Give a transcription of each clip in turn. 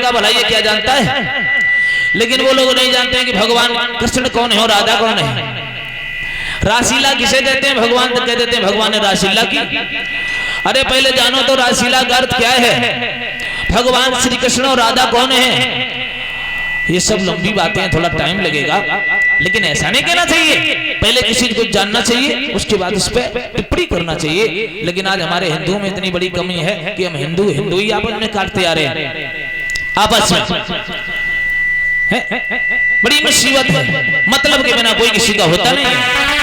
का भला ये क्या जानता है, लेकिन वो लोग नहीं जानते हैं कि भगवान कृष्ण कौन है और राधा कौन है। रासलीला किसे कहते हैं? भगवान तो कह देते हैं भगवान ने रासलीला की। अरे पहले जानो तो रासलीला का अर्थ क्या है, भगवान श्री कृष्ण और राधा कौन है। ये सब लंबी बातें हैं, थोड़ा टाइम लगेगा, लेकिन ऐसा नहीं कहना चाहिए। पहले किसी को जानना चाहिए, उसके बाद उस पर टिप्पणी करना चाहिए। लेकिन आज हमारे हिंदुओं में इतनी बड़ी कमी है कि हम हिंदू ही आपस में काटते आ रहे हैं, आपस में है? बड़ी मुसीबत है। मतलब के बिना कोई किसी का होता नहीं है।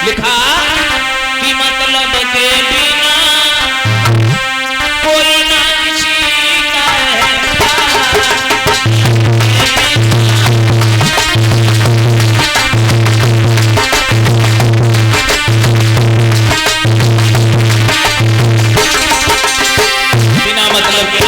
लिखा कि मतलब के बिना कोई ना किसी का है। बिना मतलब के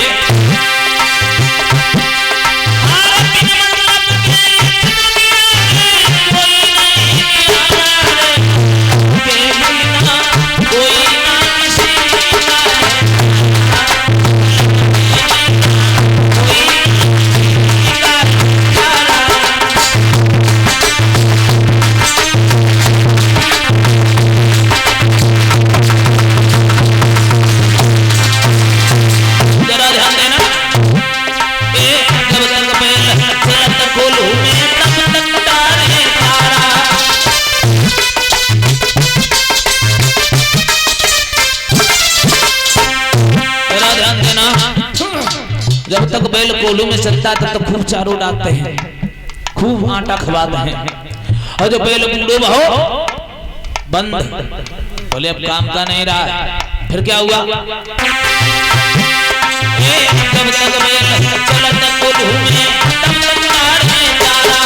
जब तक बैल कोलू में चलता तब तक खूब चारों डालते हैं, खूब आटा खवाते हैं। और जो बैल बूढ़े हो बंद, बोले अब काम का नहीं रहा, फिर क्या हुआ? जब तक बैल चलता कोलू में तब तक नार में चारा।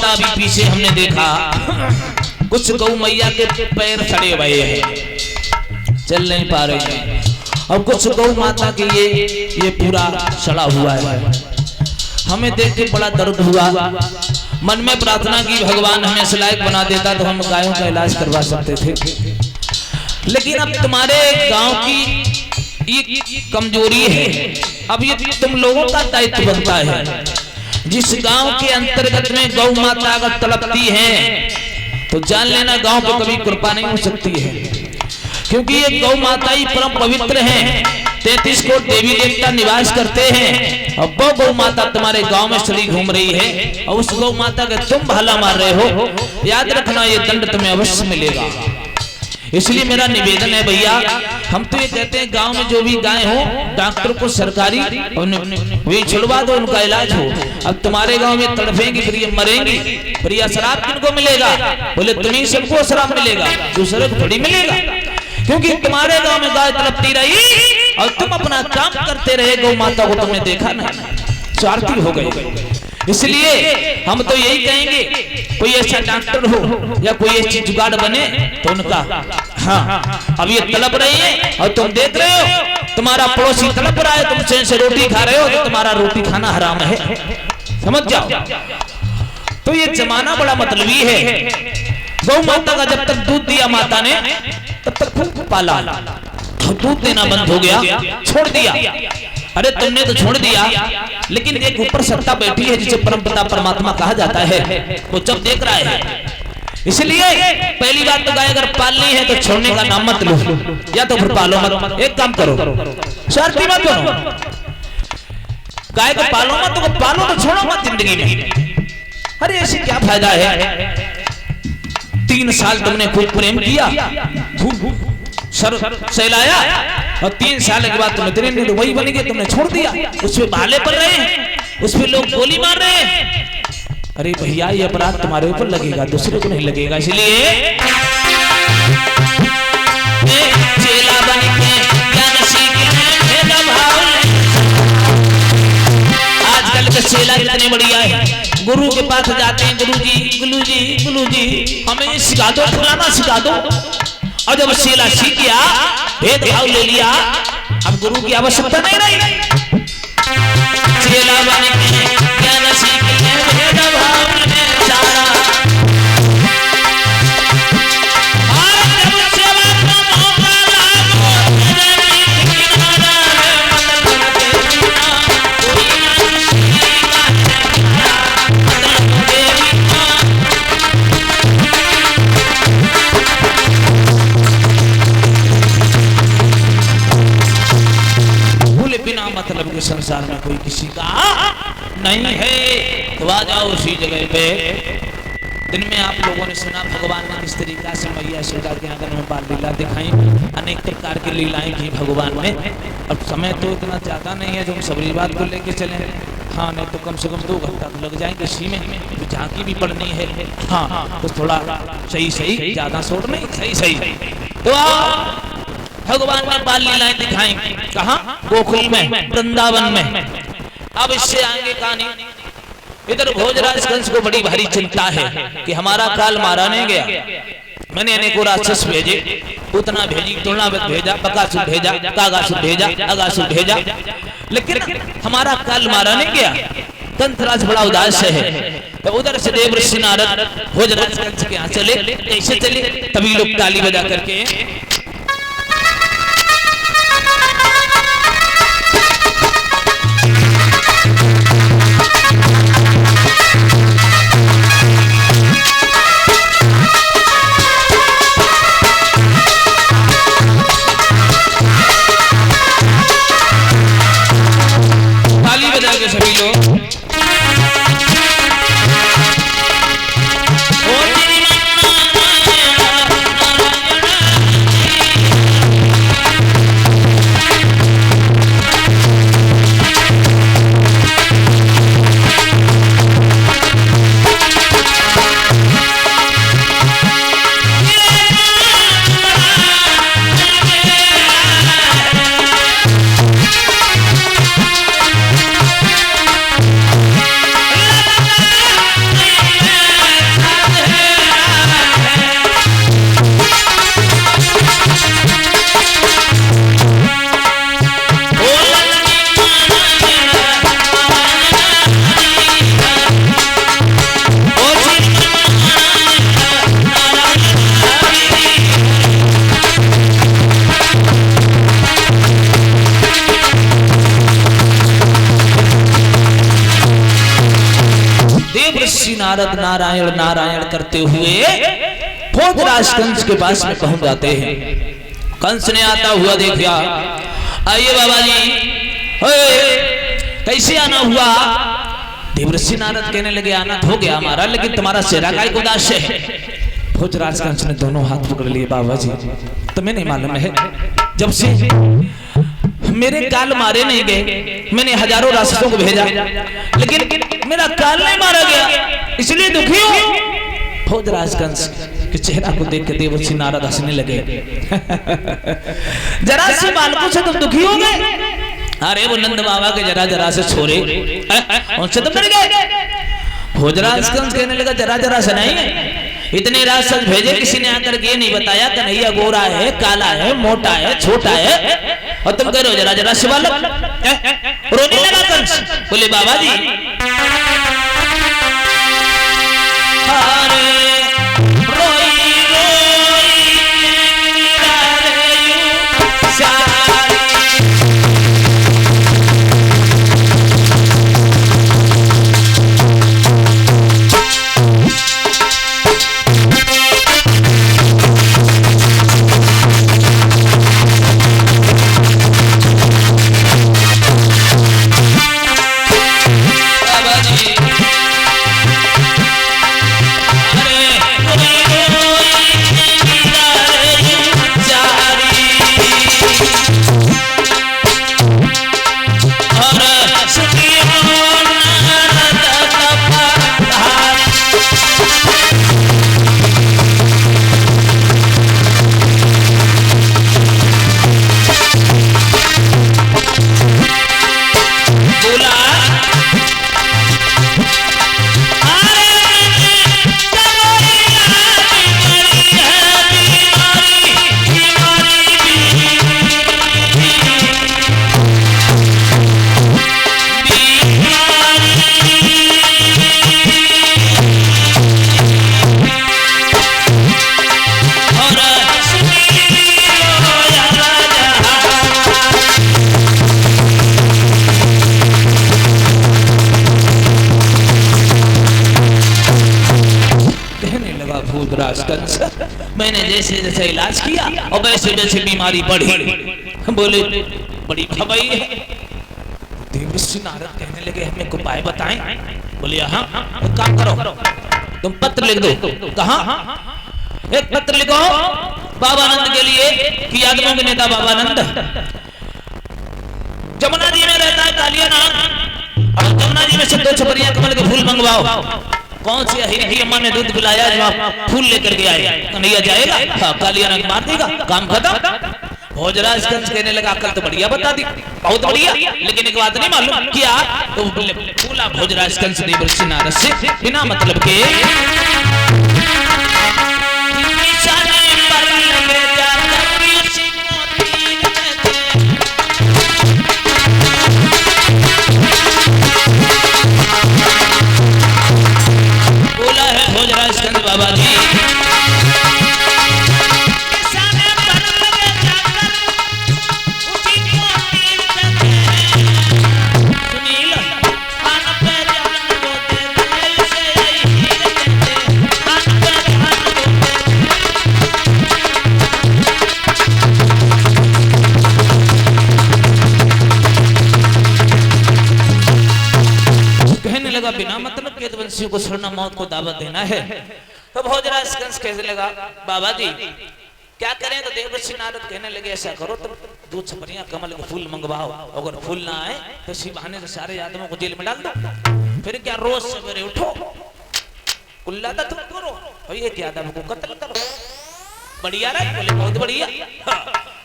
अभी पीछे हमने देखा कुछ गौ मैया के पैर सड़े हुए हैं, चल नहीं पा रहे हैं, और कुछ गौ माता के ये पूरा सड़ा हुआ है। हमें देख के बड़ा दर्द हुआ, मन में प्रार्थना की भगवान हमें लायक बना देता तो हम गायों का इलाज करवा सकते थे। लेकिन अब तुम्हारे गांव की ये कमजोरी है, अब ये तुम लोगों का दायित्व बनता है। जिस गांव के अंतर्गत में गौ माता अगर तड़पती है तो जान लेना गांव पे कभी कृपा नहीं हो सकती है, क्योंकि ये गौ माता ही परम पवित्र हैं। 33 कोट देवी देवता निवास करते हैं, और वो गौ माता तुम्हारे गांव में सड़ी घूम रही है, और उस गौ माता के तुम भाला मार रहे हो। याद रखना ये दंड तुम्हें अवश्य मिलेगा। इसलिए मेरा निवेदन है भैया, हम तो ये कहते हैं गांव में जो भी गाय हो डॉक्टर को सरकारी वे छुड़वा दो, उनका इलाज हो। अब तुम्हारे गांव में तड़फेंगी फिर ये मरेंगी, फिर यह शराब किनको मिलेगा? बोले तुम्हें सबको शराब मिलेगा, दूसरे को थोड़ी मिलेगा, क्योंकि तुम्हारे गांव में गाय तड़पती रही और तुम अपना काम करते रहे। गौ माता को तुमने देखा ना, स्वार्थी हो गए। इसलिए हम तो यही कहेंगे, कोई ऐसा डॉक्टर हो या कोई ऐसी जुगाड़ बने तो उनका, हाँ अब ये तड़प रही है और तुम देख रहे हो, तुम्हारा पड़ोसी तड़प रहा है, तुम चैन से रोटी खा रहे हो, तो तुम्हारा रोटी खाना हराम है, समझ जाओ। तो ये जमाना बड़ा मतलबी है। गौ माता का जब तक दूध दिया माता ने तब तक खूब पाला, दूध देना बंद हो गया, छोड़ दिया। अरे तुमने तो छोड़ दिया, लेकिन एक ऊपर सत्ता बैठी है जिसे परमपिता परमात्मा कहा जाता है, वो जब देख रहा है। इसलिए पहली बात तो गाय अगर पालनी है तो छोड़ने का नाम मत लो, या तो फिर पालो मत। एक काम करो, स्वार्थी मत बनो, गाय को पालो मत, तो पालो तो छोड़ो मत जिंदगी में। अरे ऐसे क्या फायदा है? 3 साल तुमने खूब प्रेम किया, खूब सर सहलाया, और 3 साल के बाद तुम इतने वही बन गए, तुमने छोड़ दिया। उस पे भाले पड़ रहे हैं, उस पे लोग गोली मार रहे हैं। अरे भैया ये अपराध तुम्हारे ऊपर लगेगा, दूसरे को नहीं लगेगा। इसलिए इतनी बढ़िया है। गुरु के पास जाते हैं, गुरु जी हमें सिखा दो, फलाना सिखा दो। और जब चेला सीख गया, भेदभाव ले लिया, अब गुरु की आवश्यकता नहीं रही। चेला बन के ज्ञान सीख ले, भेदभाव में सारा मतलब के संसार में कोई किसी का नहीं है। तो आ जाओ उसी जगह पे। दिन में आप लोगों ने सुना भगवान ने किस तरीका से मैया यशोदा के आंगन में बाल लीला दिखाई, अनेक प्रकार की लीलाएं की भगवान ने। अब समय तो इतना ज्यादा नहीं है जो हम सबरी बात को लेके चले। हाँ, नहीं तो कम से कम 2 घंटा तो लग जाएंगे इसी में, तो झांकी भी पढ़नी है। हाँ, तो थोड़ा सही ज्यादा शोर नहीं, सही। तो भगवान ने बाल लीलाएं दिखाई, कहाँ? गोकुल में, वृंदावन में। अब इससे आगे कहानी, इधर भोजराज कंस को बड़ी भारी चिंता है कि हमारा काल मारा नहीं गया। मैंने अनेकों राक्षस भेजे, उतना भेजी, तुलनावत भेजा, बकासुर भेजा, कागासुर भेजा, अगासुर भेजा, लेकिन हमारा काल मारा नहीं गया। कंसराज बड़ा उदास है। तो उधर से देव ऋषि नारद भोजराज कंस के यहाँ चले। कैसे चले? तभी लोग ताली बजा करके सभी लोग नारद नारायण नारायण करते हुए भोजराज कंस के पास में पहुंच जाते हैं। कंस ने आता हुआ देखा, आइए बाबा जी, कैसे आना हुआ? देवर्षि नारद कहने लगे, आना हो गया हमारा, लेकिन तुम्हारा चेहरा का उदास है। भोजराज कंस ने दोनों हाथ पकड़ लिए, बाबा जी तुम्हें नहीं मालूम है, जब से मेरे काल मारे नहीं गए, मैंने हजारों राक्षसों को भेजा, लेकिन मेरा काल नहीं मारा गया, इसलिए दुखी हूं। भोजराज कंस के चेहरा को देख के देवर्षि नारद हंसने लगे। जरा से बालकों से तुम दुखी हो गए? अरे वो नंद बाबा के जरा से छोरे, उनसे तुम डर गए? भोजराज कंस कहने लगा, जरा से नहीं, इतने राक्षस भेजे, किसी ने आकर के ये नहीं बताया कन्हैया गोरा है, काला है, मोटा है, छोटा है, और तुम कह रहे हो जरा से बालक। रोने लगा कंस, बोले बाबा जी अरे कंस, मैंने जैसे जैसे इलाज किया और वैसे वैसे बीमारी बढ़ी। बोले बड़ी भवाई है। देवर्षि नारद कहने लगे हमें कोई उपाय बताएं। बोले हाँ, एक काम करो, तुम पत्र लिख दो। कहाँ? एक पत्र लिखो बाबानंद के लिए कि यादवों के नेता बाबानंद जमुना जी में रहता है कालिया नाग, और जमुना जी में से 2 छपरियां कमल के फूल मंगवाओ। कौन सी हिरही अम्मा ने दूध पिलाया जो फूल लेकर के आए, कन्हैया जाएगा, हाँ, कालिया नाग मार देगा, काम खत्म। भोजराज कंस कहने लगा अकल तो बढ़िया बता दी, बहुत बढ़िया, लेकिन एक बात नहीं मालूम क्या? तो बोला भोजराज कंस देवर्षि नारद से बिना मतलब के बोला है भोजराज कंस बाबा जी बिना मतलब के वंशियों को छोड़ना, मौत को दावत देना है। तो भोजराज कंस कहने लगा बाबा जी क्या करें? तो देवर्षि नारद कहने लगे ऐसा करो तुम 2 छपरियां कमल के फूल मंगवाओ, अगर फूल ना आए तो इसी बहाने से सारे यादवों को जेल में डाल दो। फिर क्या रोज सवेरे उठो कुल्ला तुम करो और एक यादव को कत्ल करो, बढ़िया रहे। बोले बहुत बढ़िया।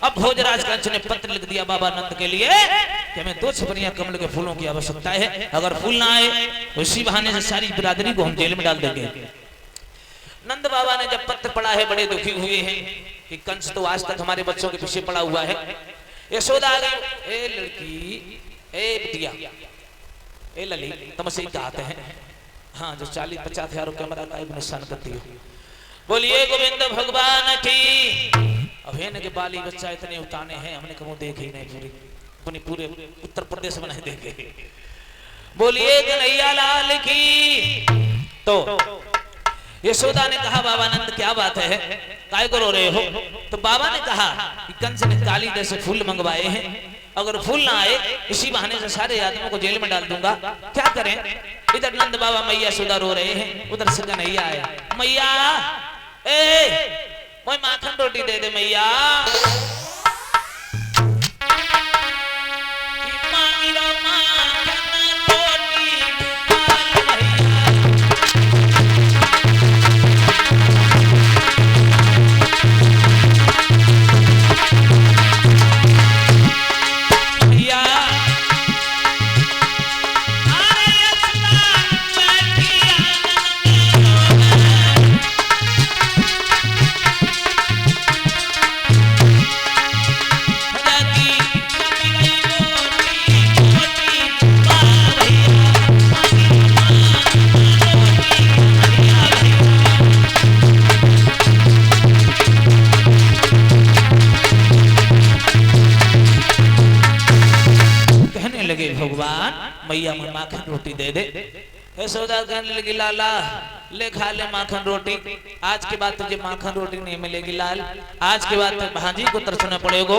अब भोजराज कंस ने पत्र लिख दिया बाबानंद के लिए कि हमें 2 छपरियां कमल के फूलों की आवश्यकता है, अगर फूल ना आए तो इसी बहाने से सारी बिरादरी को हम जेल में डाल देंगे। नंद बाबा ने जब पत्र पढ़ा है बड़े दुखी हुए हैं कि कंस तो आज तक हमारे बच्चों के पीछे पड़ा हुआ है। यशोदा आ गई, ए लड़की, ए बिटिया, ए लली, तुम से कहते हैं हाँ जो 40-50 हज़ार कैमरा का एक नुकसान करती हो। बोलिए गोविंद भगवान की। अब है न के बाली बच्चा इतने उताने हैं, हमने कभी देखे ही नहीं, पूरी पूरे उत्तर प्रदेश में नहीं देखे। बोलिए कन्हैया लाल की। तो यशोदा ने कहा बाबानंद क्या बात है, काय को रो रहे हो? तो बाबा ने कहा कि कंस ने काली दर से फूल मंगवाए हैं, अगर फूल ना आए इसी बहाने से सारे आदमियों को जेल में डाल दूंगा, क्या करें? इधर नंद बाबा मैया यशोदा रो रहे हैं, उधर से कन्हैया आया, मैया मैं माखन रोटी दे दे मैया। भगवान मैया में माखन रोटी दे दे। यशोदा कहने लगी लाला ले खा ले माखन रोटी, आज के बाद तुझे माखन रोटी नहीं मिलेगी लाल, आज के बाद भांजी को तरसना पड़ेगा,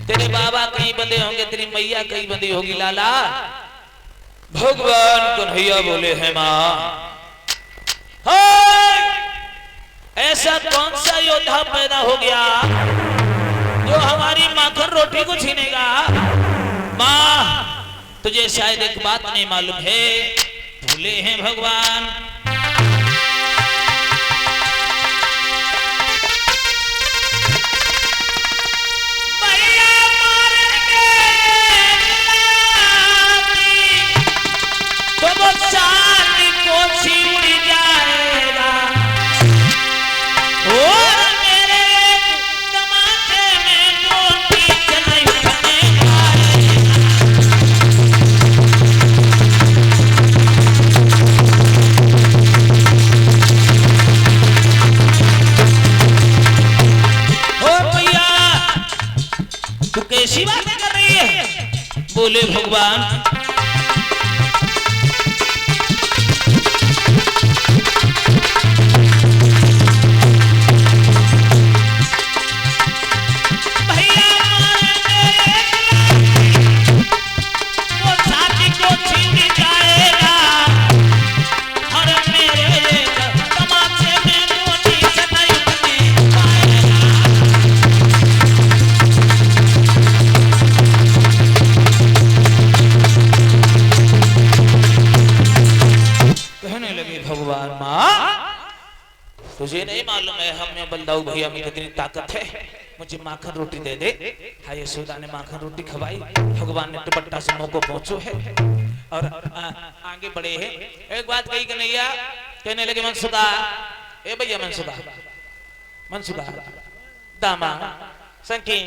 तेरे बाबा कहीं बंधे होंगे, तेरी मैया कहीं बंधी होगी लाला। भगवान कन्हैया बोले है माँ, ऐसा कौन सा योद्धा पैदा हो गया जो हमारी माखन रोटी को छीनेगा? माँ तुझे शायद एक बात नहीं मालूम है, भूले हैं भगवान। तो वो चांद को छीन जाएगा और मेरे तमाचे में मोती चलाई कैसी बातें कर रही है? बोले भगवान मालूम है हमें बलदाऊ भैया में कितनी ताकत है, मुझे माखन रोटी दे दे। हाय यशोदा ने माखन रोटी खवाई, भगवान ने दुपट्टा से मुंह को पहुंचो है और आगे बढ़े हैं। एक बात कही कन्हैया, कहने लगे मनसुखा, ए भैया मनसुखा, मनसुखा, दामा, संकी,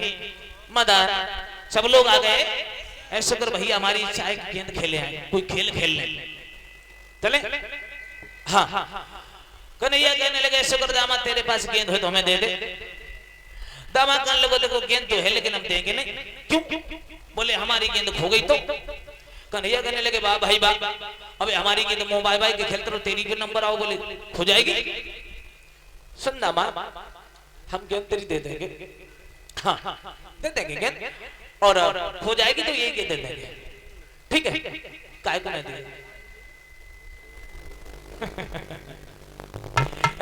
मदन, सब लोग आ गए। ऐसा कर भैया हमारी चाय की गेंद खेले हैं, कोई खेल खेल ले चले। हाँ कन्हैया कहने लगे ऐसा कर दामा तेरे पास गेंद हो तो हमें दे दे। दामा कहने लगे देखो गेंद तो है लेकिन हम देंगे नहीं। क्यों? बोले हमारी गेंद खो गई तो। कन्हैया कहने लगे वाह भाई वाह, अबे हमारी गेंद मोबाइल बाई के खेलते रहो, तेरी भी नंबर आओ बोले खो जाएगी। सुन दामा हम गेंद तेरी दे देंगे, हाँ दे देंगे गेंद, और खो जाएगी तो ये गेंद दे देंगे, ठीक है? काय को नहीं देंगे।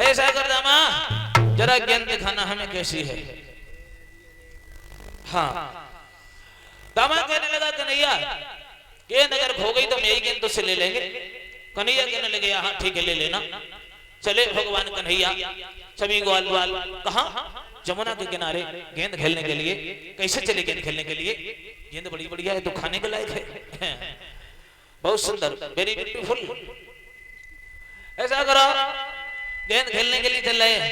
ऐसा कर दामा जरा गेंद दिखाना हमें कैसी है। हाँ दामा कहने लगा कन्हैया गेंद अगर खो गई तो मेरी गेंद तुझसे ले लेंगे। कन्हैया कहने लगे हाँ ठीक है ले लेना। चले भगवान कन्हैया सभी ग्वाल ग्वाल कहाँ जमुना के किनारे गेंद खेलने के लिए। कैसे चले गेंद खेलने के लिए? गेंद बड़ी बढ़िया है तो खाने के लायक है, बहुत सुंदर, वेरी ब्यूटीफुल। ऐसा करो गेंद खेलने के लिए चल रहे हैं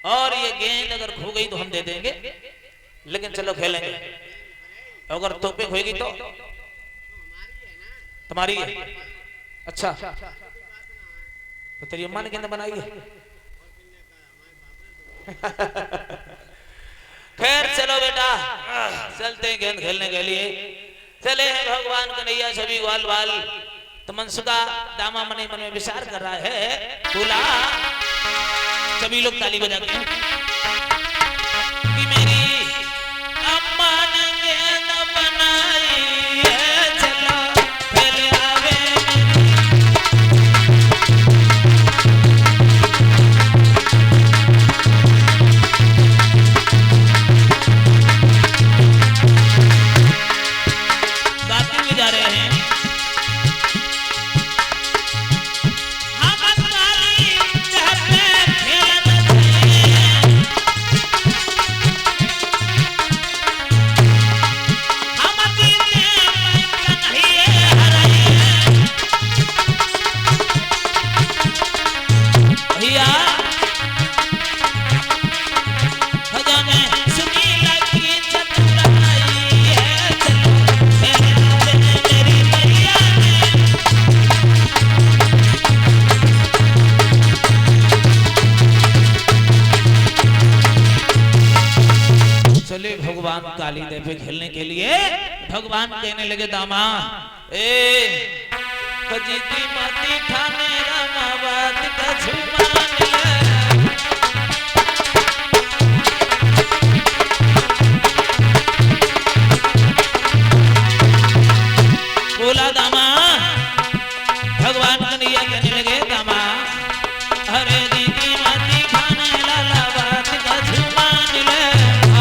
और ये गेंद अगर खो गई तो हम दे देंगे, लेकिन चलो खेलेंगे। अगर तोपे खोएगी तो तुम्हारी है। अच्छा तो तेरी अम्मा ने गेंद बनाई है। खैर चलो बेटा चलते हैं गेंद खेलने के लिए। चले हैं भगवान कन्हैया सभी ग्वाल बाल। तो मनसुखा दामा मन में विचार कर रहा है, बोला सभी लोग ताली बजा के कि मेरी अम्मा ने गेंद बनाई है, चलो खेल आवे। गाते हुए जा रहे हैं भगवान काली देवी खेलने के लिए। भगवान कहने लगे दामा ए कजीती माती थाने रामाबाद का झुमान बोला दामा। भगवान कन्हैया कहने लगे दामा हरे दीदी माती खाने लालाबाद का झुमान ले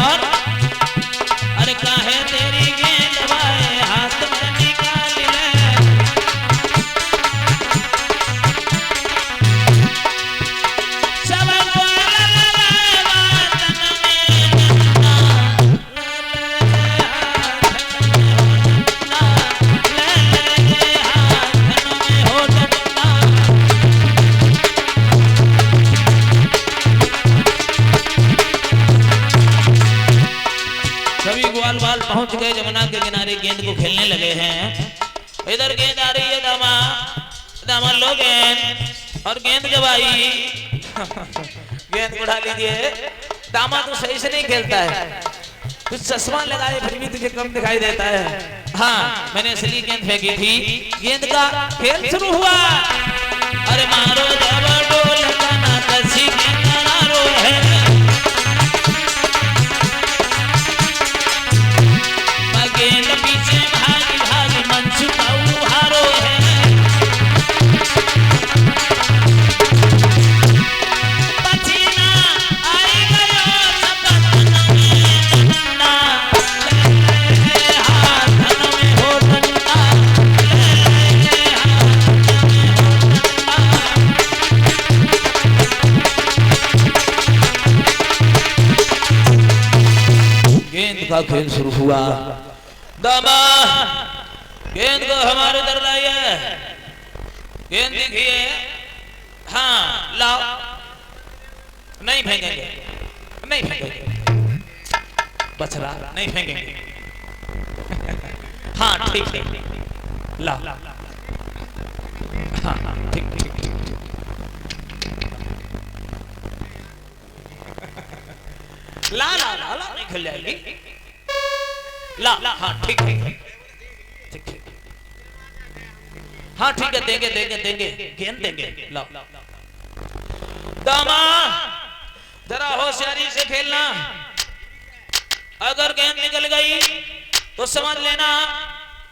और अरे काहे तेरी गेंद वाए हाथ में निकाल ले। सब ग्वाल बाल पहुंच गए जमुना के किनारे, गेंद को खेलने लगे हैं। इधर गेंद आ रही है दामा, दामा लो गेंद, और गेंद जब आई गेंद उठा लीजिए। दामा तो सही से नहीं खेलता है, कुछ चश्मा लगाए फिर भी तुझे कम दिखाई देता है। हाँ मैंने असली गेंद फेंकी थी। गेंद का खेल शुरू हुआ। अरे मारो जब डोल गाना कसी गेंद मारो है, गेंद पीछे भागी भागी मनसुखा हारो है। पसीना आई गयो सपन में ना, ले हाथ में हो डंडा, ले हाथ में हो डंडा। का खेल शुरू हुआ। दामा गेंद को हमारे तरफ लाइए, गेंद देखिए। हाँ लाओ, नहीं फेंकेंगे, नहीं फेंकेंगे, बचरा नहीं फेंकेंगे। हाँ ठीक है, लाओ। हाँ ठीक ठीक ठीक, ला ला ला ला नहीं खेल जाएगी, ला ला। हाँ ठीक है, ठीक ठीक, हाँ ठीक है, देंगे देंगे देंगे, गेंद देंगे, ला। दामा जरा होशियारी से खेलना, अगर गेंद निकल गई तो समझ लेना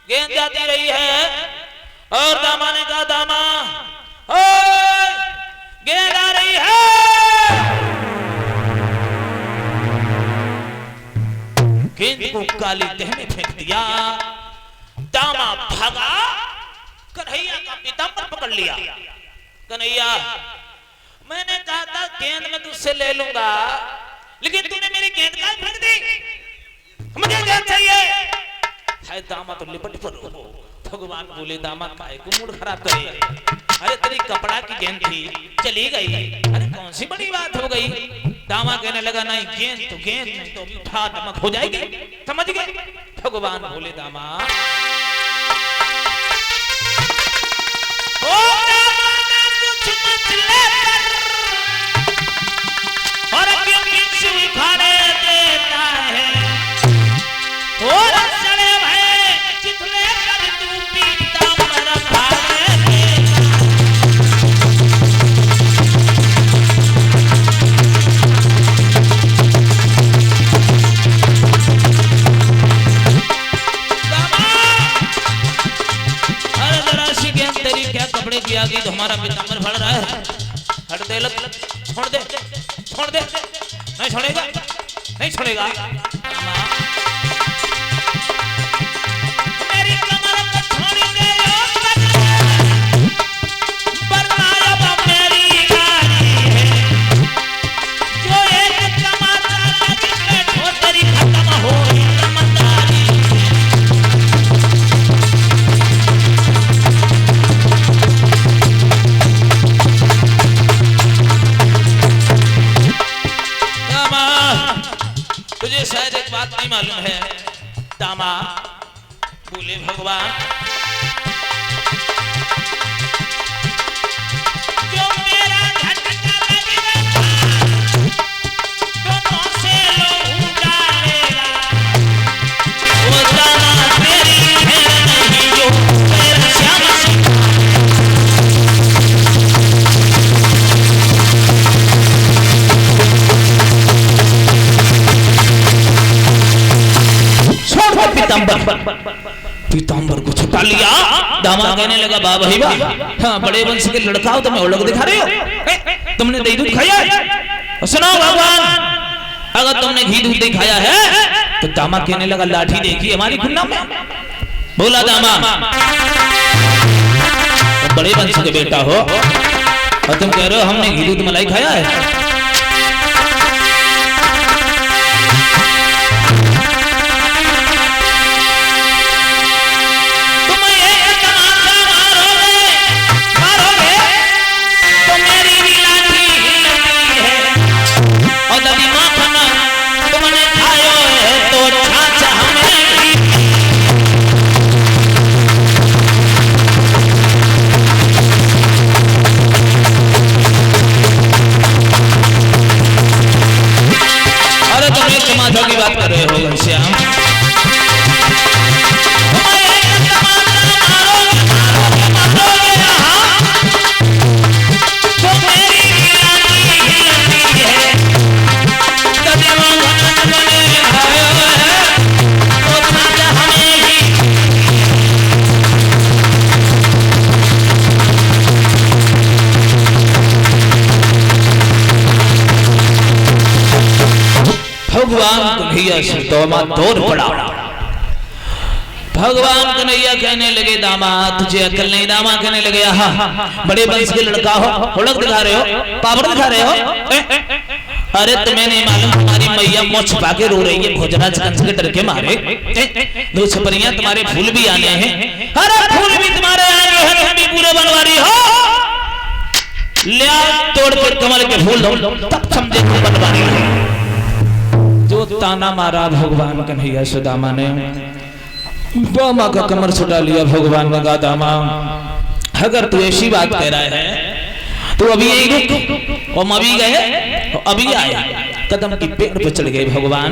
गेंद जाती रही है। और दामा ने कहा दामा गेंद आ रही है। गेंद को काली तह में फेंक दिया। दामा भागा, कन्हैया का पीताम्बर पकड़ लिया। कन्हैया मैंने कहा था गेंद मैं तुझसे ले लूंगा, लेकिन तूने मेरी गेंद का फेंक दी, मुझे गेंद चाहिए। हाय दामा तो लिपट पड़ो। भगवान बोले दामा काहे को मूड खराब करे, अरे तेरी कपड़ा की गेंद थी चली गई, अरे कौन सी बड़ी बात हो गई। दामा कहने लगा नहीं गेंद तो गेंद, नहीं तो उठा दमक हो जाएगी, समझ गए। भगवान बोले दामा ओ दामा ना कुछ मत लेकर और क्यों किसी खाने देता है, और सड़े भाई जितने कर तू पीताम्बर खाने देता। अरे जरा सी गेंद तेरी क्या कपड़े की आ गई तो हमारा पीताम्बर फड़ रहा है, हट दे, छोड़ दे, छोड़ दे, नहीं छोड़ेगा, नहीं छोड़ेगा। मेरी कमर को छोड़ दे, वरना अब मेरी गाड़ी है, जो एक तमाचा लगी बैठो तेरी खत्म हो समझदारी। तुझे शायद एक बात नहीं मालूम है दामा, बोले भगवान जो मेरा झटका लगेगा तो कौन-से लोग डालेगा, वो दामा तेरी है नहीं जो मेरा श्याम सिंह। पीताम्बर को छुपा लिया। दामा कहने लगा वाह भाई वाह, हाँ बड़े वंश के लड़का हो, तुम्हें ओलग दिखा रहे हो, तुमने दही दूध खाया। सुनो भगवान, अगर तुमने घी दूध दिखाया है तो दामा कहने लगा लाठी देखी हमारी खुन्ना में। बोला दामा तुम बड़े वंश के बेटा हो और तुम कह रहे हो हमने घी दूध मलाई खाया है। की बात कर रहे हो घनश्याम, भगवान कन्हैया से तौबा तोड़ पड़ा। भगवान कन्हैया कहने लगे दामा तुझे अकल नहीं, दामा कहने लगे बड़े वंश के लड़का हो, हुलक दिखा रहे हो, पावर दिखा रहे हो, अरे तुम्हें नहीं मालूम तुम्हारी मैया मुंह छुपा के रो रही है भोजराज कंस के डर के मारे। दो छपरियां तुम्हारे फूल भी आने हैं, अरे फूल भी तुम्हारे आने हैं, तुम भी पूरे बनवारी हो। ले तोड़ के कमल के फूल दो तब समझे तुम बनवारी हो। जो ताना मारा भगवान कन्हैया सुदामा ने, बामा का कमर छुटा लिया भगवान ने कहा दामा अगर तू ऐसी बात कह रहा है तो अभी यही रुक। और अभी गए तो अभी आए कदम की पेड़ पर चढ़ गए भगवान,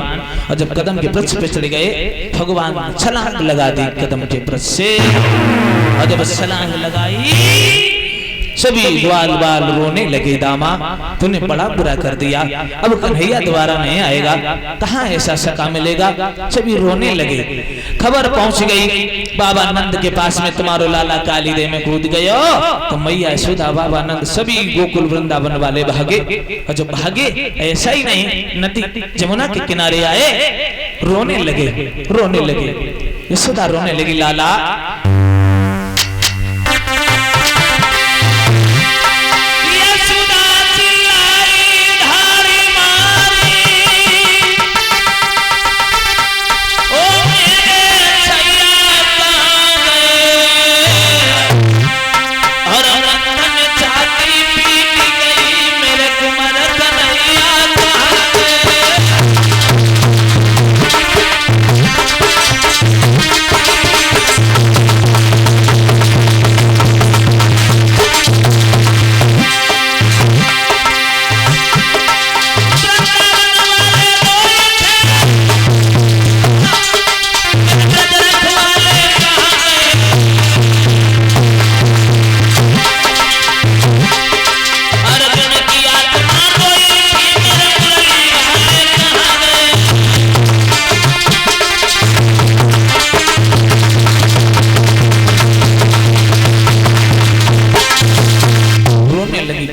और जब कदम के वृक्ष पे चढ़ गए भगवान छलांग लगा दी कदम के वृक्ष से, और जब छलांग लगाई सभी ग्वाल बाल रोने लगे दामा तूने बड़ा बुरा कर दिया, अब कन्हैया दोबारा नहीं आएगा, कहाँ ऐसा सका मिलेगा। सभी रोने लगे। खबर पहुंच गई बाबा नंद के पास में तुम्हारो लाला काली दे में कूद गयो। तो मैया यशोदा बाबा नंद सभी गोकुल वृंदावन वाले भागे, और जब भागे ऐसा ही नहीं नदी जमुना के किनारे आए, रोने लगे यशोदा रोने लगी लाला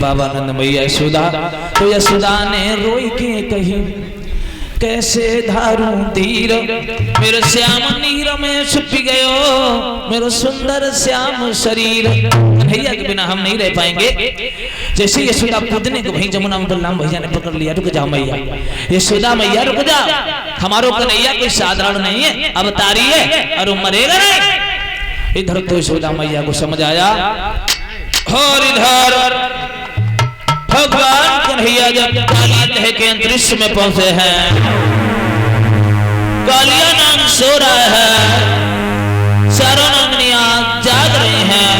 बाबानंद मैया यशोदा। तो यशोदा ने रोई के कही कैसे धारू धीर मेरे श्याम नीर में छुप गयो मेरा सुंदर श्याम शरीर, कन्हैया के बिना हम नहीं रह पाएंगे। जैसे यशोदा कूदने को वहीं जमुना में बलराम भैया ने पकड़ लिया, रुक जाओ मैया, यशोदा मैया रुक जाओ, हमारो कन्हैया कोई साधारण नहीं है, अवतारी है और वो मरेगा नहीं। इधर तो यशोदा मैया को समझ आया, और इधर भगवान कन्हैया जब काली लह के अंतरिक्ष में पहुंचे हैं, कालिया नाम सो रहा है, चारों नामनियां जाग रहे हैं,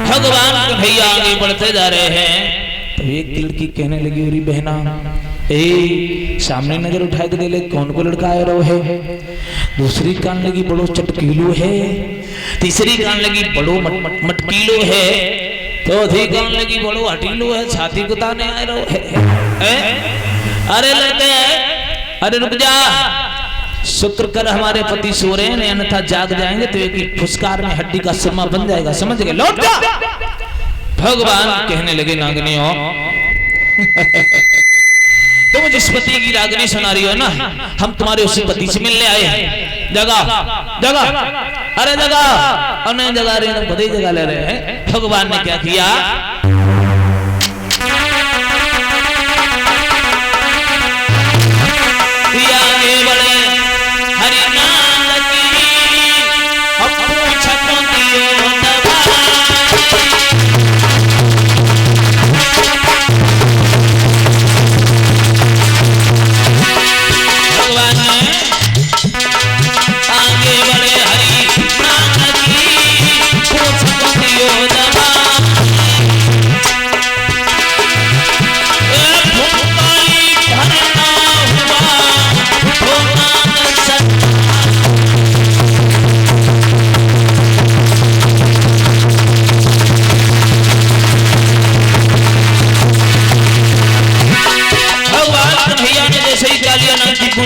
भगवान कन्हैया आगे बढ़ते जा रहे हैं। तो एक लड़की कहने लगी अरे बहना ए सामने नजर उठा के दे ले कौन को लड़का आया रहो है। दूसरी कान लगी बड़ो चटकीलू है, तीसरी कान लगी बड़ो मटकीलो है, चौथी कान लगी बड़ो हटीलू है, छाती को ताने आए रहो है। अरे लड़के अरे रुक जा, शुक्र कर हमारे पति सो रहे हैं, अन्यथा जाग जाएंगे तो एक फुसकार में हड्डी का सुरमा बन जाएगा, समझ गए, लौट जा। भगवान कहने लगे नागनियों तुम जिस पति की रागनी सुना रही हो ना, हम तुम्हारे उसी पति से मिलने आए हैं। जगह जगह अरे जगह और नहीं जगह रहे हैं, बड़ी जगह ले रहे हैं। भगवान ने क्या किया,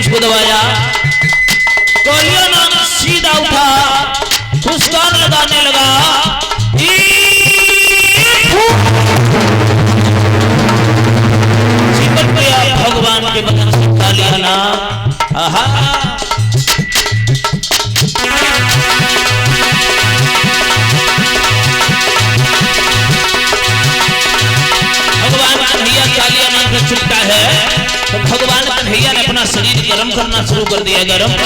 को दबाया, कोलिया नाम सीधा उठा, फुसकार लगाने लगा, चिपट गया भगवान के बदन से कालिया नाम। आहा भगवान कन्हैया कालिया नाम का चिपटा है। तो भगवान कन्हैया ने अपना शरीर गर्म करना शुरू कर दिया। गर्म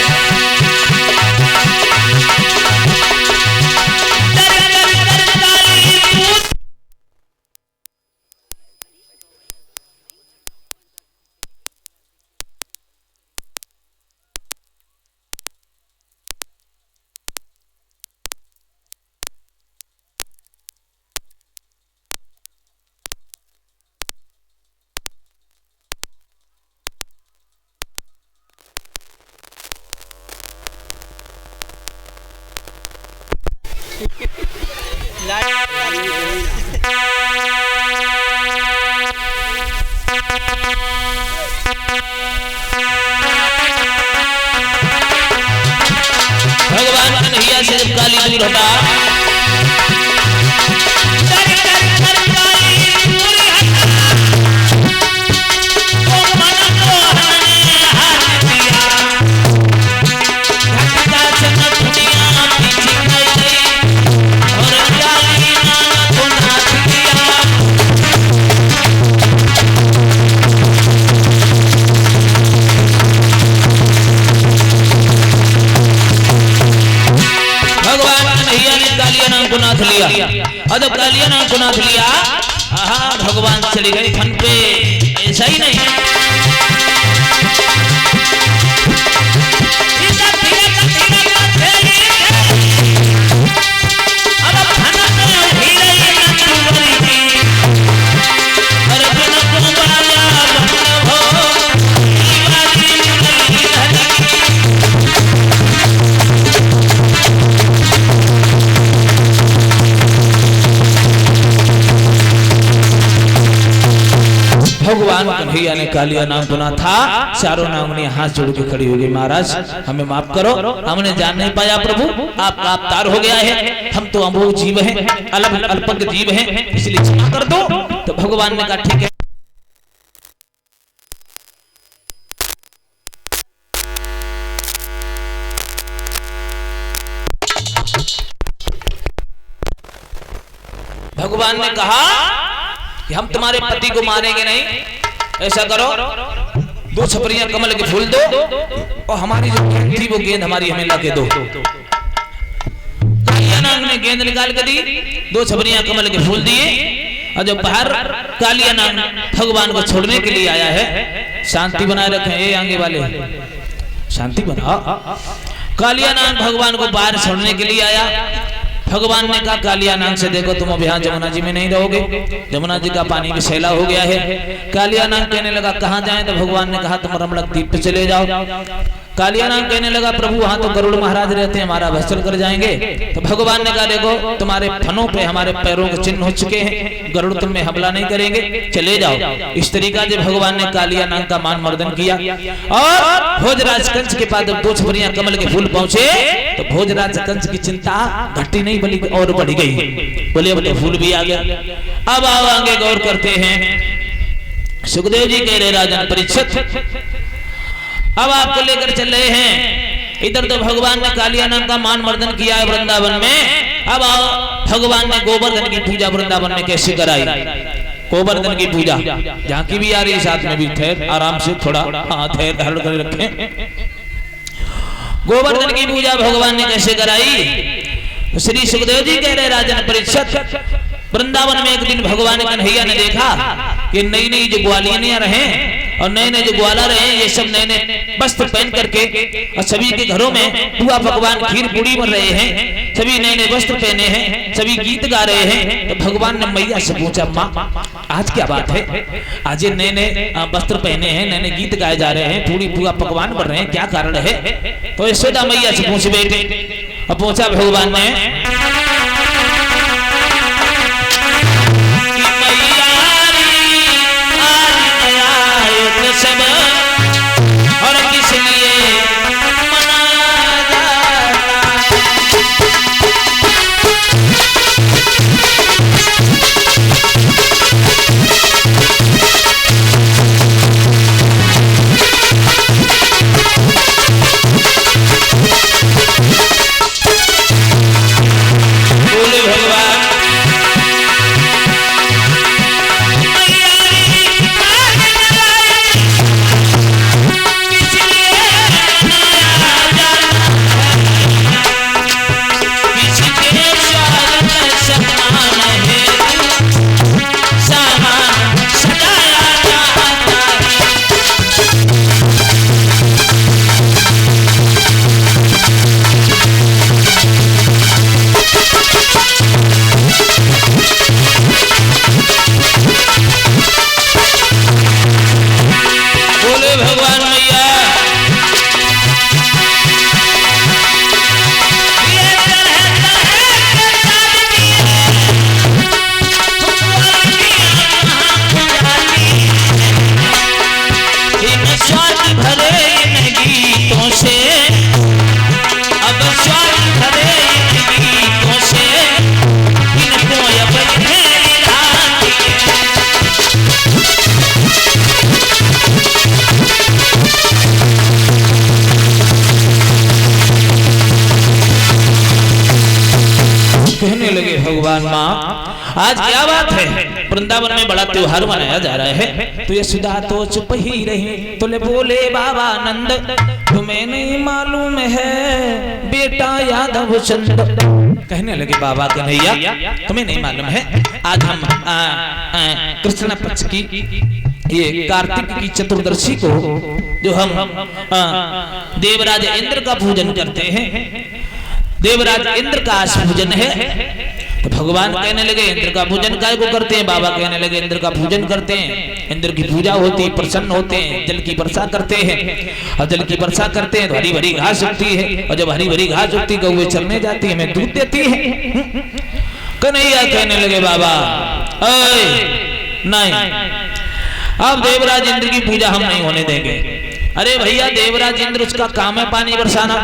भगवान कन्हैया से जब काली दूर हटा और जब कालिया नाम को नाथ लिया, भगवान चले गए फन पे। ऐसा ही नहीं भगवान कन्हैया ने कालिया नाम सुना था। चारों नागनी हाथ जोड़ के खड़ी हो गई, महाराज हमें माफ करो, हमने जान नहीं पाया प्रभु, आपका अवतार हो गया है, हम तो अमोघ जीव हैं, अल्पज्ञ जीव हैं, इसलिए क्षमा कर दो। तो भगवान ने कहा ठीक है। भगवान ने कहा कि हम तुम्हारे पति को मारेंगे नहीं, ऐसा करो 2 छपरियां कमल के फूल दो और हमारी जो गेंद थी वो गेंद हमारी हमें लाके दो। कालिया नाग ने गेंद निकाल के दी, 2 छपरियां कमल के फूल दिए और जब बाहर कालिया नाग भगवान को छोड़ने के लिए आया है, शांति बनाए रखें ये आगे वाले, शांति बनाओ। कालिया नाग भगवान को बाहर छोड़ने के लिए आया। भगवान ने कहा कालिया नाग से देखो तुम अब यहाँ जमुना जी में नहीं रहोगे, जमुना जी का पानी भी सैला हो गया है। कालिया नाग कहने लगा कहाँ जाएं? तो भगवान ने कहा तुम रमणक द्वीप पे चले जाओ। कालिया नाग कहने लगा प्रभु वहां तो गरुड़ महाराज रहते हैं, हमारा भस्म कर जाएंगे। तो भगवान ने कहा देखो तुम्हारे फनों पे हमारे पैरों के चिन्ह हो चुके हैं, गरुड़ तुम में हमला नहीं करेंगे, चले जाओ। इस तरीका से भगवान ने कालिया नाग का मान मर्दन किया। और भोजराज कंस के पास जब 2 छपरियां कमल के फूल पहुंचे तो भोजराज कंस की चिंता घटी नहीं बल्कि और बढ़ गई, बोले बोले फूल भी आ गया। अब आओ आगे गौर करते हैं। सुखदेव जी कह रहे राजन परीक्षित अब आपको लेकर चल रहे हैं। इधर तो भगवान ने कालिया नाग का मान मर्दन किया है वृंदावन में। अब आओ भगवान ने गोवर्धन की पूजा वृंदावन में कैसे कराई। गोवर्धन की पूजा जहाँ की भी आ रही साथ में भी ठहर आराम से थोड़ा हाथ है धारण कर रखें। गोवर्धन की पूजा भगवान ने कैसे कराई। श्री सुखदेव जी कह रहे राजन परीक्षित वृंदावन में एक दिन भगवान कन्हैया ने देखा कि नई नई जो ग्वालियां रहे और नए नए जो ग्वाला रहे ये सब नए नए वस्त्र पहन करके और सभी के घरों में पुआ पकवान खीर पूड़ी बन रहे हैं, सभी नए नए वस्त्र पहने हैं, सभी गीत गा रहे हैं। तो भगवान ने मैया से पूछा माँ आज क्या बात है, आज ये नए नए वस्त्र पहने हैं, नए नए गीत गाए जा रहे हैं, पूरी पुआ पकवान बन रहे हैं, क्या कारण है। तो यशोदा मैया से पूछ बैठे और पूछा भगवान ने सब और किस लिए मनाया बोले भगवान कहने लगे भगवान माँ आज क्या बात है, वृंदावन में बड़ा त्योहार मनाया जा रहा है, तो यशोदा तो चुप ही रही। तो ले बोले बाबा नंद तुम्हें नहीं मालूम है बेटा यादव चंद। कहने लगे बाबा कन्हैया तुम्हें नहीं मालूम है, आज हम कृष्ण पक्ष की ये कार्तिक की चतुर्दशी को जो हम देवराज इंद्र का पूजन करते हैं, देवराज इंद्र का आज पूजन है। तो भगवान कहने लगे इंद्र का पूजन काय को करते हैं? बाबा कहने लगे इंद्र का पूजन करते हैं, इंद्र की पूजा होती है, प्रसन्न होते हैं, जल की वर्षा करते हैं, और जल की वर्षा करते हैं तो हरी भरी घास उगती है, और जब हरी भरी घास उगती है गौएं चरने जाती है, हमें दूध देती है। कन्हैया कहने लगे बाबा नहीं, अब देवराज इंद्र की पूजा हम नहीं होने देंगे। अरे भैया देवराज इंद्र उसका काम है पानी बरसाना,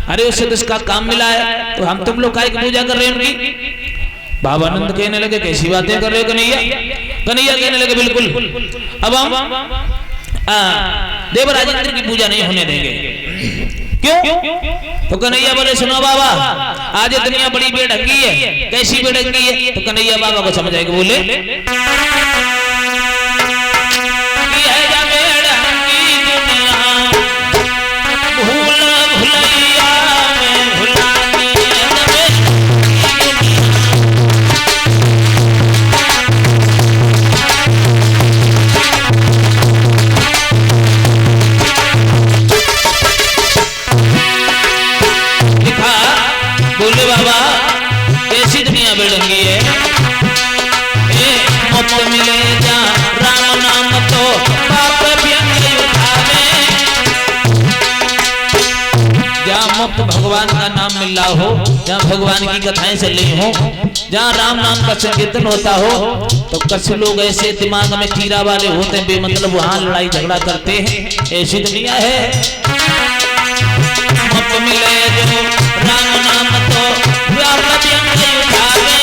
अरे उससे तो इसका काम मिला है, तो हम तुम लोग काय की पूजा कर रहे हैं उनकी? बाबा नंद कहने लगे कैसी बातें कर रहे हो कन्हैया? कन्हैया कहने लगे बिल्कुल अब हम देवराज इंद्र की पूजा नहीं होने देंगे। क्यों? तो कन्हैया बोले सुनो बाबा आज दुनिया बड़ी बेढंगी है। कैसी बेढंगी है? तो कन्हैया बाबा को समझ आएगा, बोले बेढंगी है, मुफ्त मिले जा राम नाम तो पाप व्यंग उठावे। जहाँ मुफ्त भगवान का नाम मिल रहा हो, जहाँ भगवान की कथाएं चल रही हो, जहाँ राम नाम का संकीर्तन होता हो, तो कुछ लोग ऐसे दिमाग में कीड़ा वाले होते हैं बेमतलब वहां लड़ाई झगड़ा करते हैं। ऐसी दुनिया है। मुफ्त मिले जो राम नाम तो पाप व्यंग उठावे।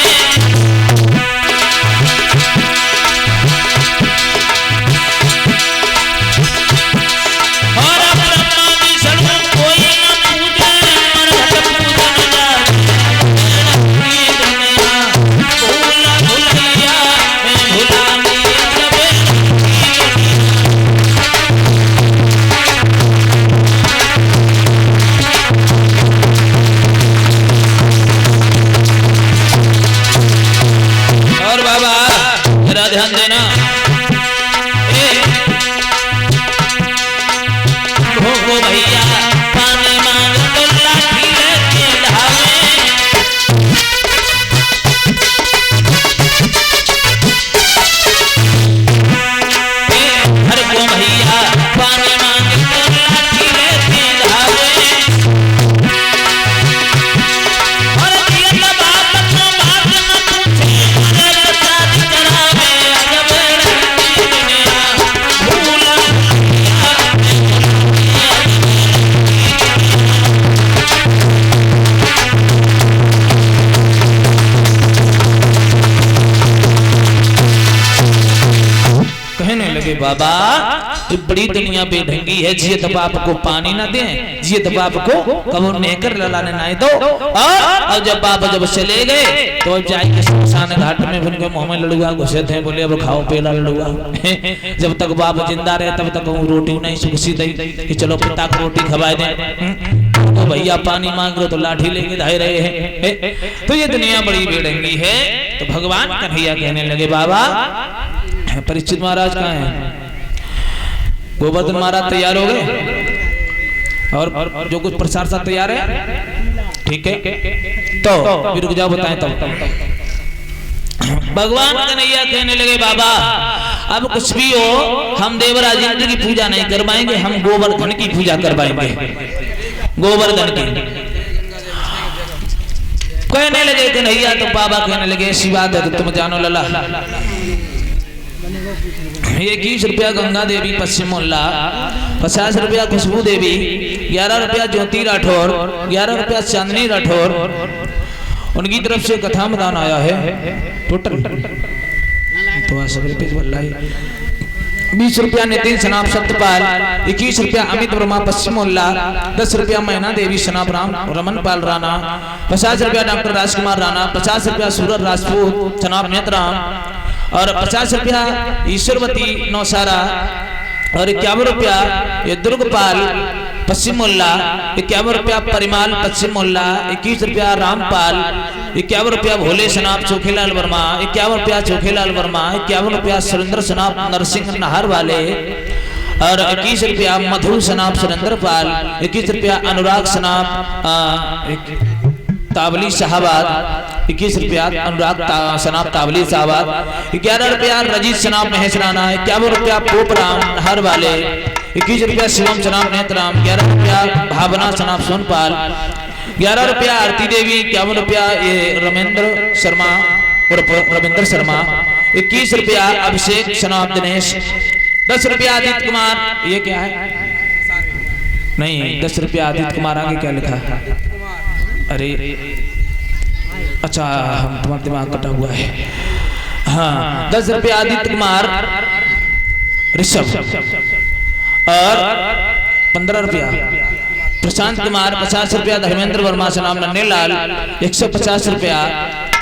ध्यान देना हो भैया पानी मांग तो लाठी लेके धावे। हर को भैया पानी मांग तो लाठी लेके धावे। और दिया बाप को बात न पूछे बाबा ये बड़ी दुनिया बेढंगी है। जिए तो बाप को पानी ना दें, जिए तो बाप को कबो नेकर ललाने ना दो। और जब बाप जब चले गए तो जाके शमशान घाट में उनके मुंह में लड़ुआ घुसे थे, बोले अब खाओ पेला लड़ुआ। जब तक बाप जिंदा रहे तब तक वो रोटी नहीं सुखसी दी कि चलो पिता को रोटी खवाए दें। तो भैया पानी मांग लो तो लाठी लेके धाए रहे हैं। तो ये दुनिया बड़ी बेढंगी है। तो भगवान कन्हैया कहने लगे बाबा परीक्षित महाराज कहाँ हैं? गोवर्धन महाराज तैयार हो गए और जो कुछ प्रसाद सा तैयार है, ठीक है तो फिर रुक जाओ बताएं तब। भगवान कन्हैया कहने लगे बाबा अब कुछ भी हो हम देवराज इंद्र की पूजा नहीं करवाएंगे, हम गोवर्धन की पूजा करवाएंगे। गोवर्धन की कहने लगे कन्हैया। तो बाबा कहने लगे ऐसी बात है तो तुम जानो लला, 21 रुपया गंगा देवी पश्चिम मोहल्ला, 50 रुपया खुशबू देवी, 11 रुपया ज्योति राठौर, 11 रुपया चांदनी राठौर, उनकी तरफ से कथा में दान आया है टोटल तो 20 रुपया नितिन सनाप सत्यपाल, 21 रुपया अमित वर्मा पश्चिम मोहल्ला, 10 रुपया मैना देवी सनाप राम रमन पाल राणा, 50 रुपया डॉक्टर राजकुमार राणा, 50 रुपया सूरज राजपूत सनाप नेत्राम और 50 रुपया ईश्वरवती नौसारा और 51 रुपया ये दुर्गपाल पश्चिम मोहल्ला, 51 रुपया परिमाल पश्चिम मोहल्ला, 21 रुपया रामपाल, 51 रुपया भोले सनाप चोखेलाल वर्मा, 51 रुपया चोखेलाल वर्मा, 51 रुपया सुरेंद्र सनाप नरसिंह नहर वाले और 21 रुपया मधु सनाप सुरेंद्र पाल, 21 रुपया अनुराग सनाप तावली शाहबाद, 21 रुपया अनुराग सनाप तावली शाहबाद, 11 रुपया रजीत सनाप महेश राणा, 51 रुपया पोपराम नहर वाले, 21 रुपया शिवम सनाप नेत्राम, 11 रुपया भावना सनाप सोनपाल, 11 रुपया आरती देवी, 51 रुपया ये रमेंद्र शर्मा उर्फ रविंद्र शर्मा, 21 रुपया अभिषेक सनाप दिनेश, 10 रुपया आदित्य कुमार, ये क्या है नहीं 10 रुपया आदित्य कुमार, आगे क्या लिखा है अरे अच्छा हम तुम्हारा दिमाग कटा हुआ है। हाँ 10 रुपया आदित्य कुमार ऋषभ और 15 रुपया प्रशांत कुमार, 50 रुपया धर्मेंद्र वर्मा सनाम नन्हेलाल, 150 रुपया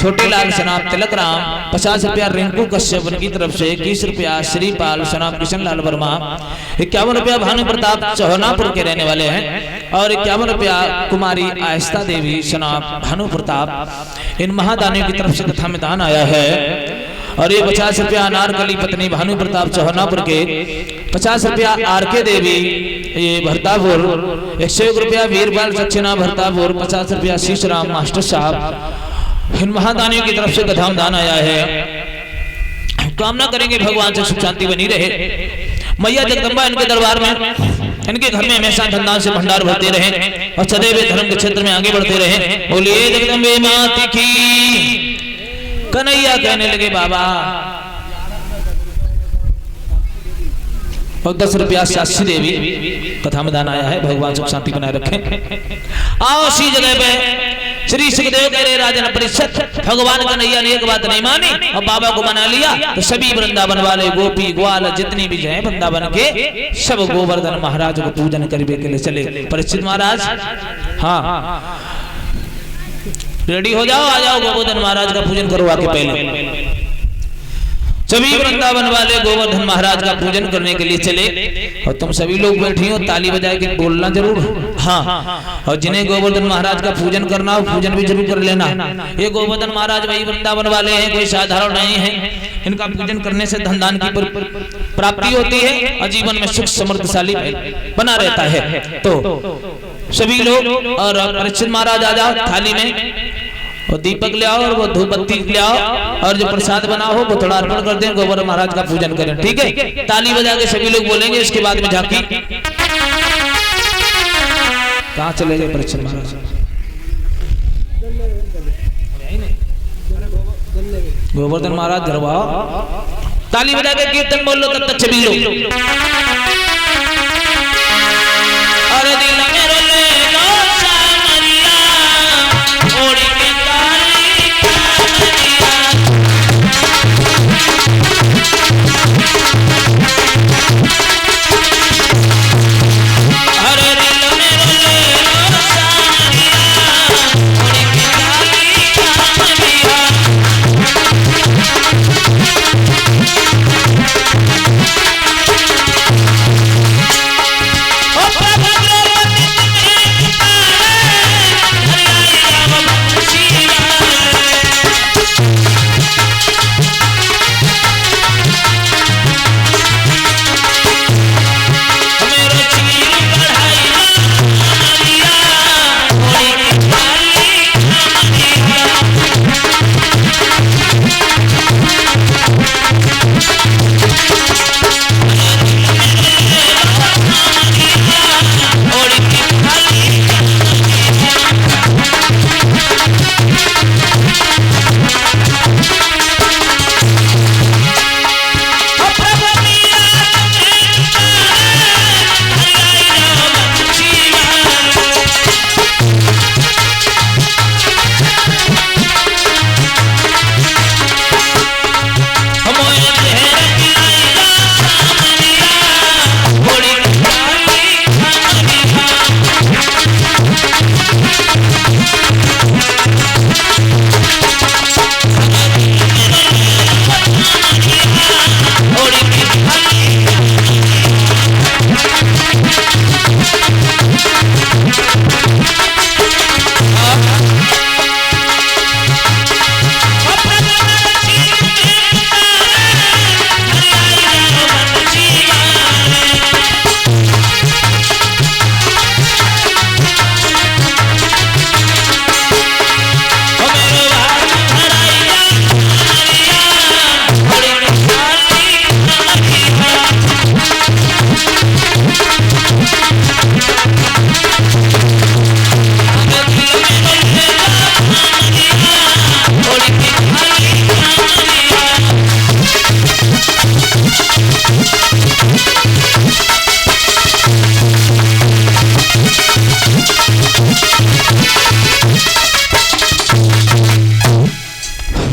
छोटे लाल सनाम तिलक राम, 50 रुपया रिंकू कश्यप उनकी तरफ से, 21 रुपया श्रीपाल सनाम किशन लाल वर्मा, 51 रुपया भानु प्रताप चौहनापुर के रहने वाले हैं और 51 रुपया कुमारी आयस्ता देवी सनाम भानु प्रताप। इन महादानियों की तरफ से कथा में दान आया है और ये 50 रुपया अनारकली पत्नी भानु प्रताप चौहनापुर के, 50 रुपया आरके देवी ये भरतापुर, 101 रुपया वीरपाल सक्सेना भरतापुर, 50 रुपया शीश राम मास्टर साहब। इन महादानियों की तरफ से कथा में दान आया है। कामना करेंगे भगवान से सुख शांति बनी रहे, मैया जगदम्बा इनके दरबार में इनके घर में हमेशा धनदान से भंडार भरते रहे और सदैव धर्म के क्षेत्र में आगे बढ़ते रहे। बोलिए जगदम्बे माता की। कन्हैया कहने लगे बाबा और 10 रुपया साक्षी देवी कथा में दान आया है, भगवान सुख शांति बनाए रखें। आओ उसी जगह पे श्री सुखदेव कह रहे राजन परिषद, भगवान कन्हैया ने एक बात नहीं मानी और बाबा को मना लिया तो सभी वृंदावन वाले गोपी ग्वाल जितनी भी हैं वृंदावन के सब गोवर्धन महाराज को पूजन करने के लिए चले। परीक्षित महाराज हाँ रेडी हो जाओ, आ जाओ गोवर्धन महाराज का पूजन करो आके। पहले सभी वृंदावन वाले गोवर्धन महाराज का पूजन करने के लिए चले और तुम सभी लोग बैठी हो, ताली बजा के बोलना जरूर हाँ। और जिन्हें गोवर्धन महाराज का पूजन करना हो पूजन भी जरूर कर लेना। ये गोवर्धन महाराज वही वृंदावन वाले हैं, कोई साधारण नहीं है। इनका पूजन करने से धन दान की प्राप्ति होती है और जीवन में सुख समृद्धशाली बना रहता है। तो सभी लोग और परीक्षित महाराज आ जाओ, थाली में और दीपक ले आओ और वो धूप बत्ती ले आओ और जो प्रसाद बना हो वो थोड़ा अर्पण कर दें, गोवर्धन महाराज का पूजन करें। ठीक है, ताली बजा के सभी लोग बोलेंगे। इसके बाद में झांकी कहाँ चले गए परीक्षित महाराज? गोवर्धन महाराज धरवाओ, ताली बजा के कीर्तन बोल लो, तब तक सभी लोग अरे दिल में रोले लो सामरिया ओड़ी के काली अरे दिल में रोले लो सामरिया ओड़ी के काली कामरिया।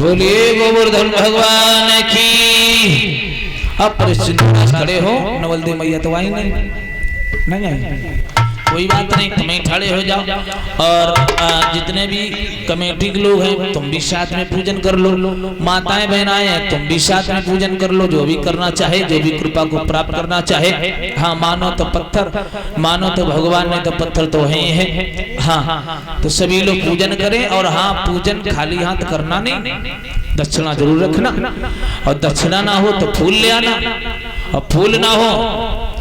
बोलिए गोवर्धन भगवान की। अब खड़े हो, नवलदेव मैया तो आई नहीं आई, कोई बात नहीं, तुम्हें खड़े हो जाओ। और जितने भी कमेटी के लोग हैं तुम भी साथ में पूजन कर लो, माताएं बहनाएं हैं तुम भी साथ में पूजन कर लो, जो भी करना चाहे, जो भी कृपा को प्राप्त करना चाहे। हाँ, मानो तो पत्थर, मानो तो भगवान ने तो पत्थर तो है ही है। हाँ, तो सभी लोग पूजन करें। और हाँ, पूजन खाली हाथ करना नहीं, दक्षिणा जरूर रखना, और दक्षिणा ना हो तो फूल ले आना, और फूल ना हो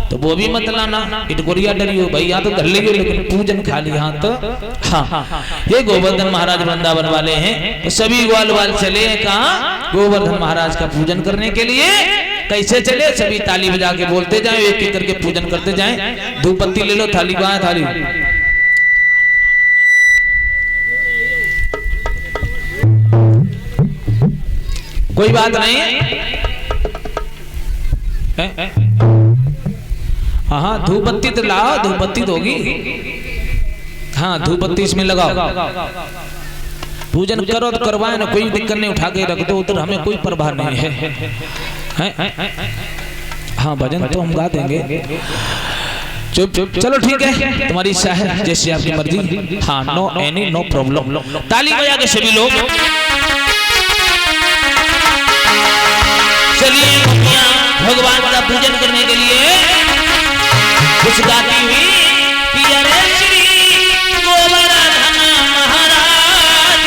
तो वो भी मत लाना। इटकोरिया डरियो भैया तो कर लेंगे, लेकिन पूजन खाली हाथ तो। हाँ, ये गोवर्धन महाराज वृंदावन वाले हैं, तो सभी ग्वाल वाल चले कहाँ, गोवर्धन महाराज का पूजन करने के लिए। कैसे चले, सभी ताली बजा के बोलते जाए, एक एक करके पूजन करते जाए। धूप बत्ती ले लो, थाली कहाँ है, थाली कोई बात नहीं है। हाँ, धूप बत्ती तो लाओ, धूप बत्ती तो होगी। हाँ, धूप बत्ती इसमें लगाओ, पूजन करो तो करवाए ना, कोई दिक्कत नहीं, उठा के रख दो उधर, हमें कोई परवाह नहीं है। हाँ, भजन तो हम गा देंगे। चुप चुप, चलो ठीक है, तुम्हारी इच्छा है, जैसे आपकी मर्जी। हाँ, नो एनी नो प्रॉब्लम। ताली बजा के सभी लोग चलिए भगवान का पूजन करने के लिए कुछ गाती हुई कि अरे श्री गोवर्धन महाराज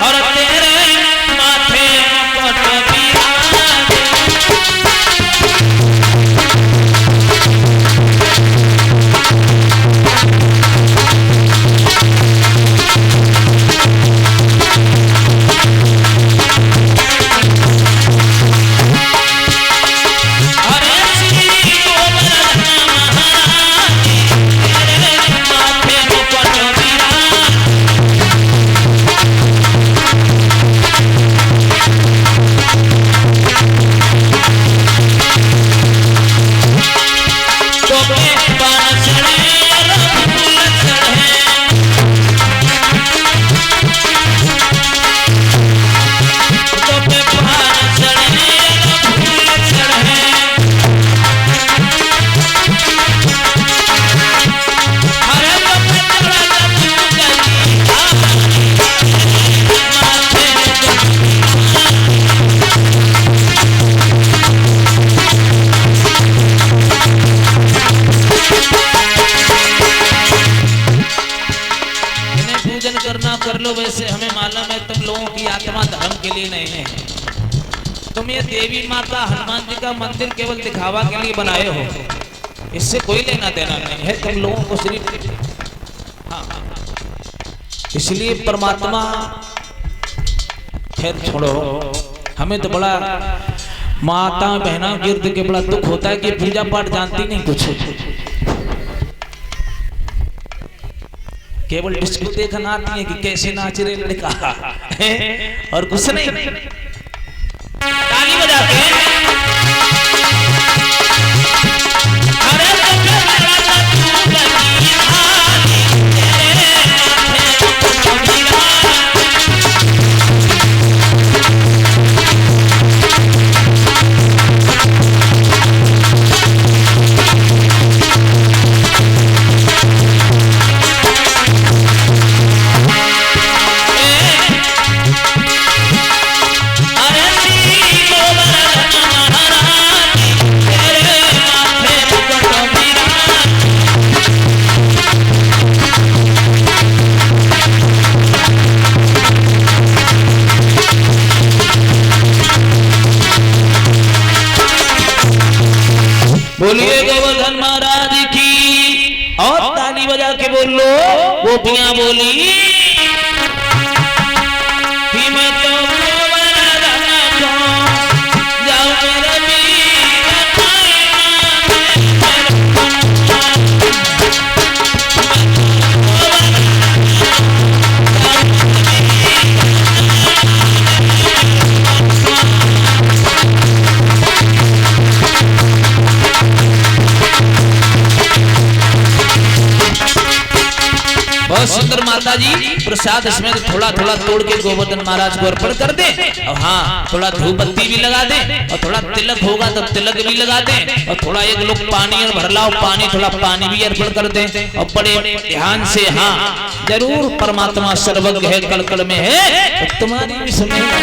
और तेरे माथे मुकुट विराजे। कर लो, वैसे हमें मालूम है तुम लोगों की आत्मा धर्म के लिए नहीं है। तुम ये देवी माता हनुमान जी का मंदिर केवल दिखावा के लिए बनाए हो, इससे कोई लेना देना नहीं है तुम लोगों को सिर्फ। हाँ, इसलिए परमात्मा, खैर छोड़ो, हमें तो बड़ा माता बहना गिर्द के बड़ा दुख होता है कि पूजा पाठ जानती नहीं कुछ, केवल डिस्को देखना आती है कि कैसे नाच रहे लड़का और कुछ नहीं। ताली बजाते हैं। गोपियां बोली कि मैं तो जाऊं मेरे बहुत सुंदर माता जी प्रसाद इसमें थोड़ा थोड़ा तोड़ के गोवर्धन महाराज को अर्पण कर दे और हाँ थोड़ा धूप बत्ती भी लगा दे और थोड़ा तिलक होगा तो तिलक भी लगा दे और थोड़ा एक लोग पानी और भर लाओ पानी थोड़ा पानी भी अर्पण कर दे और बड़े ध्यान से हाँ जरूर परमात्मा सर्वज्ञ है कल में है तो तुम्हारी भी सुनेगा।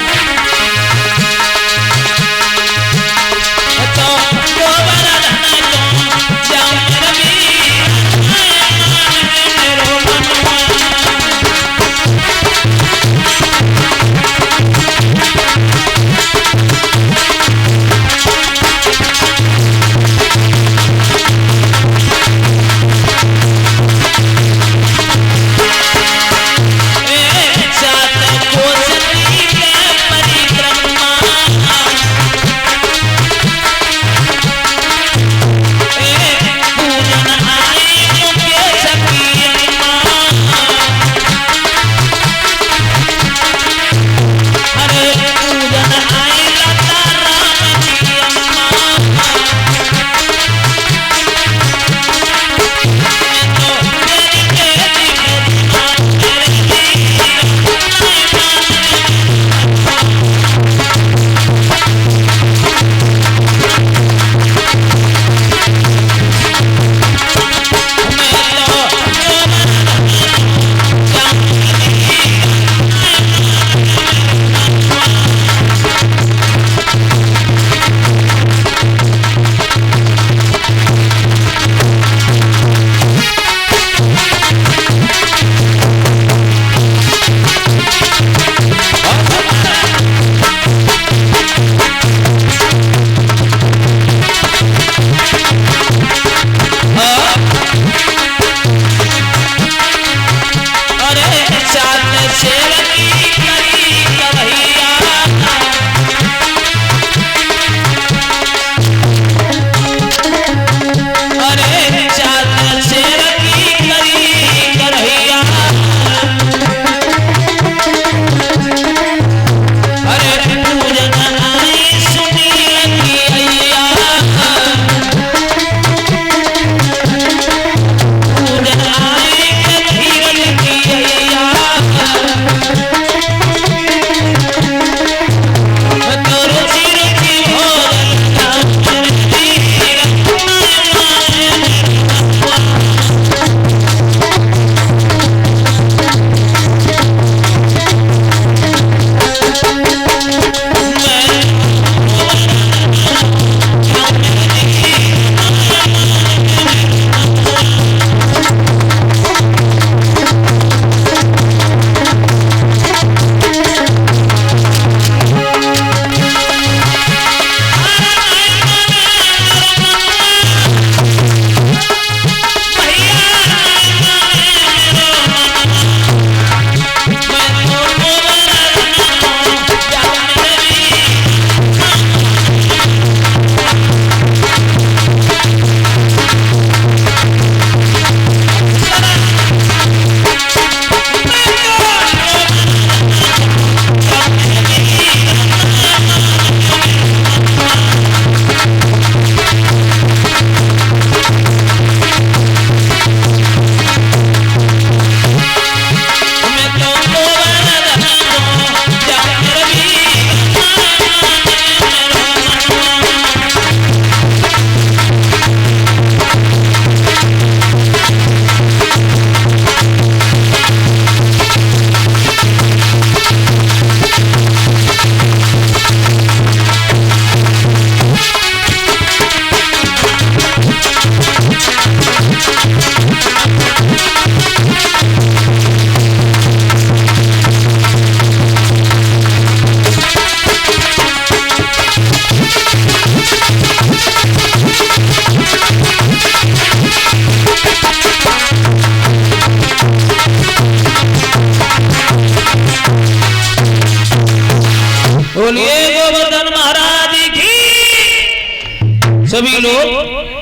लोग।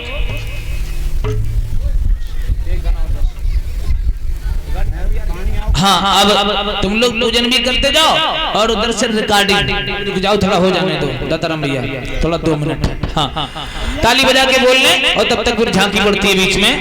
हाँ, अब तुम लोग पूजन भी करते जाओ और उधर से रिकॉर्डिंग जाओ, थोड़ा हो जाने दो दत्ताराम भैया, थोड़ा 2 मिनट। हाँ, ताली बजा के बोल लें और तब तक फिर झांकी पड़ती है बीच में।